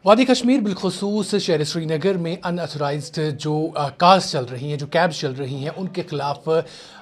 वादी कश्मीर बिलखसूस शहर श्रीनगर में अनऑथराइज्ड जो कार्स चल रही हैं, जो कैब्स चल रही हैं, उनके खिलाफ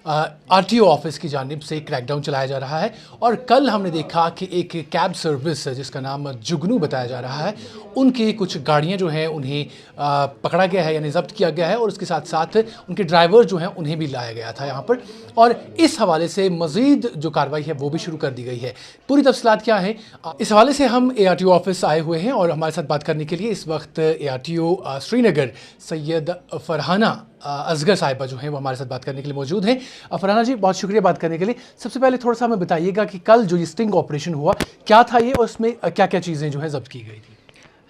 आरटीओ ऑफिस की जानिब से क्रैकडाउन चलाया जा रहा है। और कल हमने देखा कि एक कैब सर्विस जिसका नाम जुगनू बताया जा रहा है, उनकी कुछ गाड़ियां जो हैं उन्हें पकड़ा गया है, यानी जब्त किया गया है, और उसके साथ साथ उनके ड्राइवर जो हैं उन्हें भी लाया गया था यहाँ पर। और इस हवाले से मज़ीद जो कार्रवाई है वो भी शुरू कर दी गई है। पूरी तफसीलात क्या है, इस हवाले से हम ARTO ऑफिस आए हुए हैं और हमारे साथ बात करने के लिए इस वक्त ARTO श्रीनगर सैयद फरहाना असगर साहिबा जो हैं वो हमारे साथ बात करने के लिए मौजूद हैं। फरहाना जी, बहुत शुक्रिया बात करने के लिए। सबसे पहले थोड़ा सा हमें बताइएगा कि कल जो ये स्टिंग ऑपरेशन हुआ, क्या था ये और उसमें क्या क्या चीज़ें जो हैं जब्त की गई थी।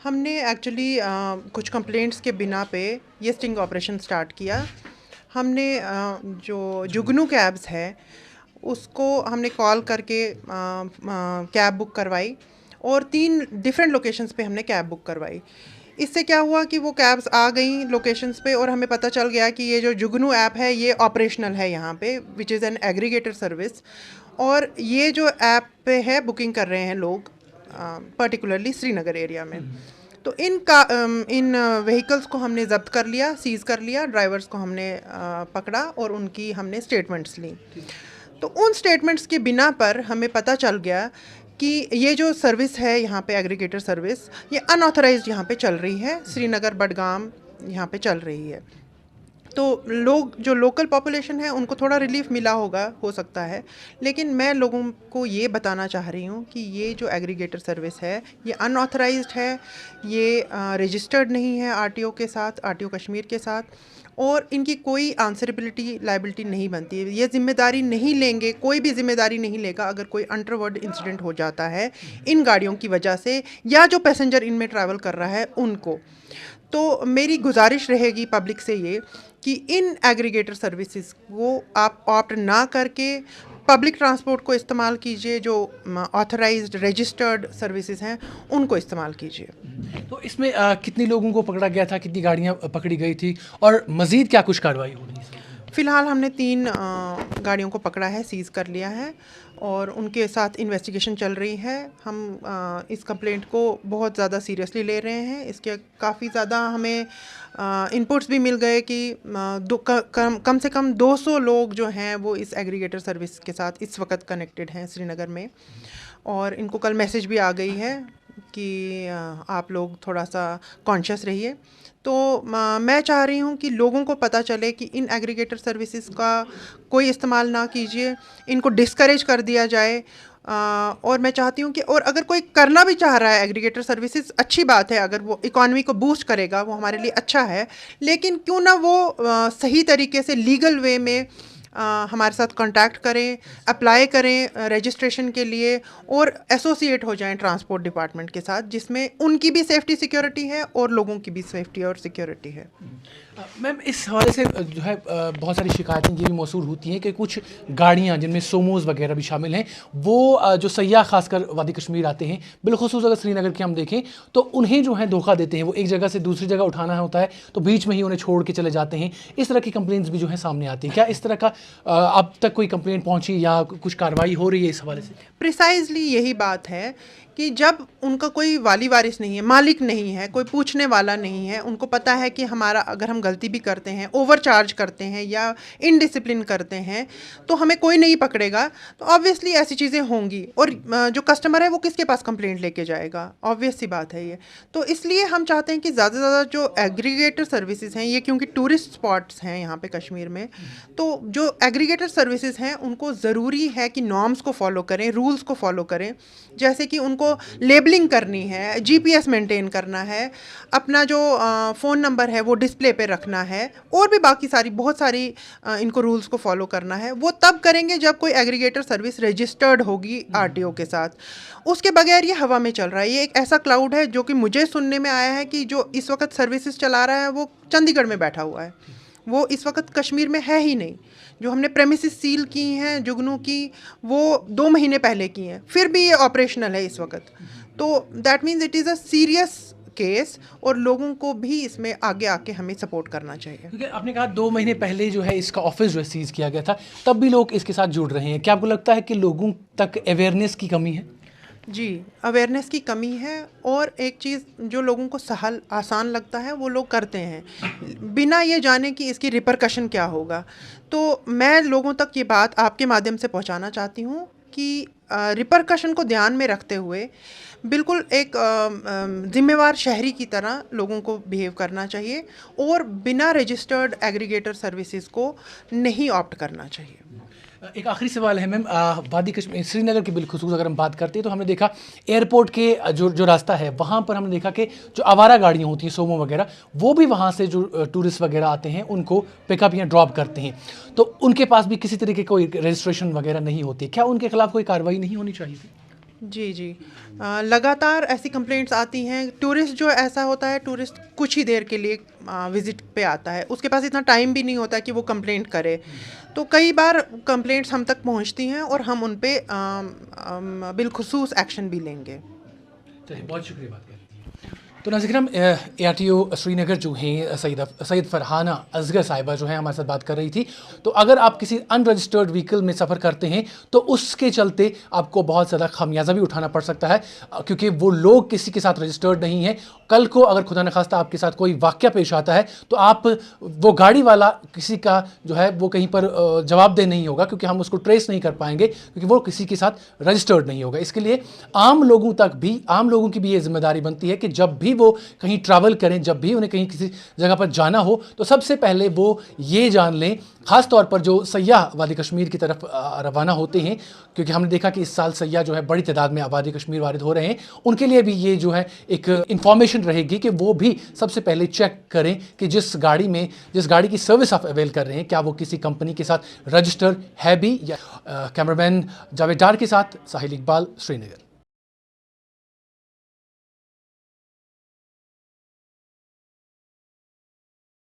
हमने एक्चुअली कुछ कंप्लेंट्स के बिना पे ये स्टिंग ऑपरेशन स्टार्ट किया। हमने जो जुगनू कैब्स है उसको हमने कॉल करके कैब बुक करवाई और 3 डिफरेंट लोकेशंस पे हमने कैब बुक करवाई। इससे क्या हुआ कि वो कैब्स आ गई लोकेशंस पे और हमें पता चल गया कि ये जो जुगनू ऐप है ये ऑपरेशनल है यहाँ पे, which is an aggregator service. और ये जो ऐप पे है बुकिंग कर रहे हैं लोग पर्टिकुलरली श्रीनगर एरिया में। तो इन व्हीकल्स को हमने जब्त कर लिया, सीज़ कर लिया, ड्राइवर्स को हमने पकड़ा और उनकी हमने स्टेटमेंट्स ली। तो उन स्टेटमेंट्स के बिना पर हमें पता चल गया कि ये जो सर्विस है यहाँ पे एग्रीगेटर सर्विस, ये अनऑथराइज्ड यहाँ पे चल रही है, श्रीनगर बडगाम यहाँ पे चल रही है। तो लोग जो लोकल पॉपुलेशन है उनको थोड़ा रिलीफ मिला होगा, हो सकता है, लेकिन मैं लोगों को ये बताना चाह रही हूँ कि ये जो एग्रीगेटर सर्विस है ये अनऑथराइज्ड है, ये रजिस्टर्ड नहीं है आरटीओ के साथ, आरटीओ कश्मीर के साथ, और इनकी कोई आंसरेबिलिटी लाइबिलिटी नहीं बनती है। ये जिम्मेदारी नहीं लेंगे, कोई भी जिम्मेदारी नहीं लेगा अगर कोई अंडरवर्ल्ड इंसिडेंट हो जाता है इन गाड़ियों की वजह से या जो पैसेंजर इनमें ट्रैवल कर रहा है उनको। तो मेरी गुजारिश रहेगी पब्लिक से ये कि इन एग्रीगेटर सर्विसेज को आप ऑप्ट ना करके पब्लिक ट्रांसपोर्ट को इस्तेमाल कीजिए, जो ऑथराइज्ड रजिस्टर्ड सर्विसेज हैं उनको इस्तेमाल कीजिए। तो इसमें कितने लोगों को पकड़ा गया था, कितनी गाड़ियाँ पकड़ी गई थी और मज़ीद क्या कुछ कार्रवाई हो रही है? फ़िलहाल हमने 3 गाड़ियों को पकड़ा है, सीज़ कर लिया है और उनके साथ इन्वेस्टिगेशन चल रही है। हम इस कंप्लेंट को बहुत ज़्यादा सीरियसली ले रहे हैं। इसके काफ़ी ज़्यादा हमें इनपुट्स भी मिल गए कि कम से कम 200 लोग जो हैं वो इस एग्रीगेटर सर्विस के साथ इस वक्त कनेक्टेड हैं श्रीनगर में, और इनको कल मैसेज भी आ गई है कि आप लोग थोड़ा सा कॉन्शियस रहिए। तो मैं चाह रही हूँ कि लोगों को पता चले कि इन एग्रीगेटर सर्विसेज का कोई इस्तेमाल ना कीजिए, इनको डिस्करेज कर दिया जाए। और मैं चाहती हूँ कि और अगर कोई करना भी चाह रहा है एग्रीगेटर सर्विसेज, अच्छी बात है, अगर वो इकॉनमी को बूस्ट करेगा वो हमारे लिए अच्छा है, लेकिन क्यों ना वो सही तरीके से लीगल वे में हमारे साथ कांटेक्ट करें, अप्लाई करें रजिस्ट्रेशन के लिए और एसोसिएट हो जाएं ट्रांसपोर्ट डिपार्टमेंट के साथ, जिसमें उनकी भी सेफ्टी सिक्योरिटी है और लोगों की भी सेफ्टी और सिक्योरिटी है। मैम, इस हवाले से जो है बहुत सारी शिकायतें ये भी मौसूल होती हैं कि कुछ गाड़ियां जिनमें सोमोज़ वगैरह भी शामिल हैं, वो जो सयाह खासकर वादी कश्मीर आते हैं, बिलखुसूस अगर श्रीनगर की हम देखें तो उन्हें जो है धोखा देते हैं। वो एक जगह से दूसरी जगह उठाना होता है तो बीच में ही उन्हें छोड़ के चले जाते हैं। इस तरह की कंप्लेंट्स भी जो है सामने आती हैं। क्या इस तरह का अब तक कोई कंप्लेंट पहुंची या कुछ कार्रवाई हो रही है इस हवाले से? प्रिसाइजली यही बात है कि जब उनका कोई वाली वारिस नहीं है, मालिक नहीं है, कोई पूछने वाला नहीं है, उनको पता है कि हमारा अगर हम गलती भी करते हैं, ओवरचार्ज करते हैं या इनडिसिप्लिन करते हैं तो हमें कोई नहीं पकड़ेगा, तो ऑब्वियसली ऐसी चीज़ें होंगी। और जो कस्टमर है वो किसके पास कंप्लेंट लेके जाएगा? ऑब्वियस सी बात है ये। तो इसलिए हम चाहते हैं कि ज़्यादा से ज़्यादा जो एग्रीगेटर सर्विसेज हैं, ये क्योंकि टूरिस्ट स्पॉट्स हैं यहाँ पे कश्मीर में, तो जो एग्रीगेटर सर्विसेज हैं उनको ज़रूरी है कि नॉर्म्स को फॉलो करें, रूल्स को फॉलो करें। जैसे कि उनको लेबलिंग करनी है, जीपीएस मेंटेन करना है, अपना जो फ़ोन नंबर है वो डिस्प्ले पे रखना है, और भी बाकी बहुत सारी इनको रूल्स को फॉलो करना है। वो तब करेंगे जब कोई एग्रीगेटर सर्विस रजिस्टर्ड होगी आरटीओ के साथ। उसके बगैर ये हवा में चल रहा है। ये एक ऐसा क्लाउड है जो कि मुझे सुनने में आया है कि जो इस वक्त सर्विसेज चला रहा है वो चंडीगढ़ में बैठा हुआ है, वो इस वक्त कश्मीर में है ही नहीं। जो हमने प्रेमिसेस सील की हैं जुगनू की, वो 2 महीने पहले की हैं, फिर भी ये ऑपरेशनल है इस वक्त। तो that means it is a serious case और लोगों को भी इसमें आगे आके हमें सपोर्ट करना चाहिए। क्योंकि आपने कहा 2 महीने पहले जो है इसका ऑफिस जो सीज किया गया था, तब भी लोग इसके साथ जुड़ रहे हैं। क्या आपको लगता है कि लोगों तक अवेयरनेस की कमी है? जी, अवेयरनेस की कमी है और एक चीज़ जो लोगों को सहल आसान लगता है वो लोग करते हैं बिना ये जाने कि इसकी रिपरकशन क्या होगा। तो मैं लोगों तक ये बात आपके माध्यम से पहुंचाना चाहती हूँ कि रिपरकशन को ध्यान में रखते हुए बिल्कुल एक ज़िम्मेवार शहरी की तरह लोगों को बिहेव करना चाहिए और बिना रजिस्टर्ड एग्रीगेटर सर्विसेज को नहीं ऑप्ट करना चाहिए। एक आखिरी सवाल है मैम, वादी कश्मीर श्रीनगर की बिलखुसूस अगर हम बात करते हैं तो हमने देखा एयरपोर्ट के जो रास्ता है वहाँ पर हमने देखा कि जो आवारा गाड़ियाँ होती हैं सोमो वगैरह, वो भी वहाँ से जो टूरिस्ट वगैरह आते हैं उनको पिकअप या ड्रॉप करते हैं, तो उनके पास भी किसी तरीके कोई रजिस्ट्रेशन वगैरह नहीं होती। क्या उनके खिलाफ कोई कार्रवाई नहीं होनी चाहिए थी? जी, जी। लगातार ऐसी कंप्लेंट्स आती हैं। टूरिस्ट जो ऐसा होता है, टूरिस्ट कुछ ही देर के लिए विज़िट पे आता है, उसके पास इतना टाइम भी नहीं होता कि वो कंप्लेंट करे। तो कई बार कंप्लेंट्स हम तक पहुंचती हैं और हम उन पे बिलखुसूस एक्शन भी लेंगे। चलिए, बहुत शुक्रिया बात करने के लिए। तो नाज़रीन, ARTO श्रीनगर जो हैं सैयद फरहाना असगर साहिबा जो हैं हमारे साथ बात कर रही थी। तो अगर आप किसी अनरजिस्टर्ड व्हीकल में सफ़र करते हैं तो उसके चलते आपको बहुत ज़्यादा खमियाजा भी उठाना पड़ सकता है, क्योंकि वो लोग किसी के साथ रजिस्टर्ड नहीं है। कल को अगर खुदा न खास्ता आपके साथ कोई वाक़या पेश आता है तो आप वो गाड़ी वाला किसी का जो है वो कहीं पर जवाबदेह नहीं होगा, क्योंकि हम उसको ट्रेस नहीं कर पाएंगे, क्योंकि वो किसी के साथ रजिस्टर्ड नहीं होगा। इसके लिए आम लोगों की भी ये जिम्मेदारी बनती है कि जब भी वो कहीं ट्रैवल करें, जब भी उन्हें कहीं किसी जगह पर जाना हो तो सबसे पहले वो ये जान लें, ख़ास तौर पर जो सयाह वादी कश्मीर की तरफ रवाना होते हैं, क्योंकि हमने देखा कि इस साल सयाह जो है बड़ी तादाद में वादी कश्मीर वारिद हो रहे हैं, उनके लिए भी ये जो है एक इंफॉर्मेशन रहेगी कि वो भी सबसे पहले चेक करें कि जिस गाड़ी की सर्विस आप अवेल कर रहे हैं क्या वो किसी कंपनी के साथ रजिस्टर है भी या। कैमरामैन जावेद डार के साथ साहिल इकबाल, श्रीनगर।